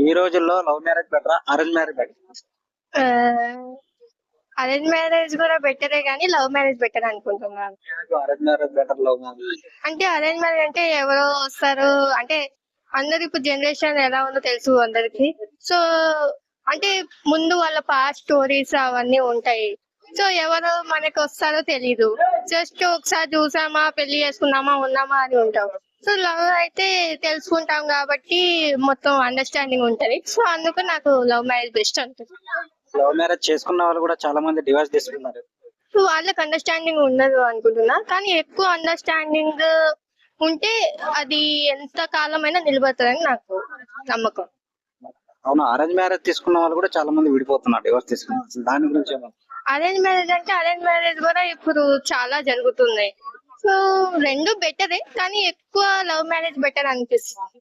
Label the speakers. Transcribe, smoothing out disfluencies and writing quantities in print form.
Speaker 1: ఈ రోజుల్లో love marriage బెటరా? అరేంజ్ మ్యారేజ్ బెటరా?
Speaker 2: అరేంజ్ మ్యారేజ్ కూడా బెటరే కానీ లవ్ మ్యారేజ్ బెటర్ అనుకుంటున్నాను.
Speaker 1: Arrange marriage better, love marriage?
Speaker 2: అంటే అరేంజ్ మ్యారేజ్ అంటే ఎవరో వస్తారు అంటే అందరు ఇప్పుడు జనరేషన్ ఎలా ఉందో తెలుసు అందరికి. సో అంటే ముందు వాళ్ళ పాస్ట్ స్టోరీస్ అవన్నీ ఉంటాయి. సో ఎవరు మనకి వస్తారో తెలీదు. జస్ట్ ఒకసారి చూసామా పెళ్లి చేసుకున్నామా ఉన్నామా అని ఉంటాం. సో లవ్ అయితే తెలుసుకుంటాం కాబట్టి మొత్తం అండర్స్టాండింగ్ ఉంటది. సో అందుకు నాకు లవ్ మ్యారేజ్ బెస్ట్ అనిపిస్తుంది.
Speaker 1: లవ్ మ్యారేజ్ చేసుకున్న వాళ్ళు కూడా చాలా మంది డివోర్స్ తీసుకున్నారు.
Speaker 2: సో వాళ్ళకి అండర్స్టాండింగ్ ఉండదు అనుకుంటున్నా, కానీ ఎక్కువ అండర్స్టాండింగ్ ఉంటే అది ఎంత కాలమైనా నిలబడుతుందని నాకు నమ్మకం.
Speaker 1: అవును, అరేంజ్ మ్యారేజ్ తీసుకున్న వాళ్ళు కూడా చాలా మంది విడిపోతున్నారు డివోర్స్ తీసుకున్నారు. దాని గురించి
Speaker 2: అరేంజ్ మ్యారేజ్ అంటే అరేంజ్ మ్యారేజ్ కూడా ఇప్పుడు చాలా జరుగుతున్నాయి. సో రెండు బెటరే కానీ ఎక్కువ లవ్ మ్యారేజ్ బెటర్ అనిపిస్తుంది.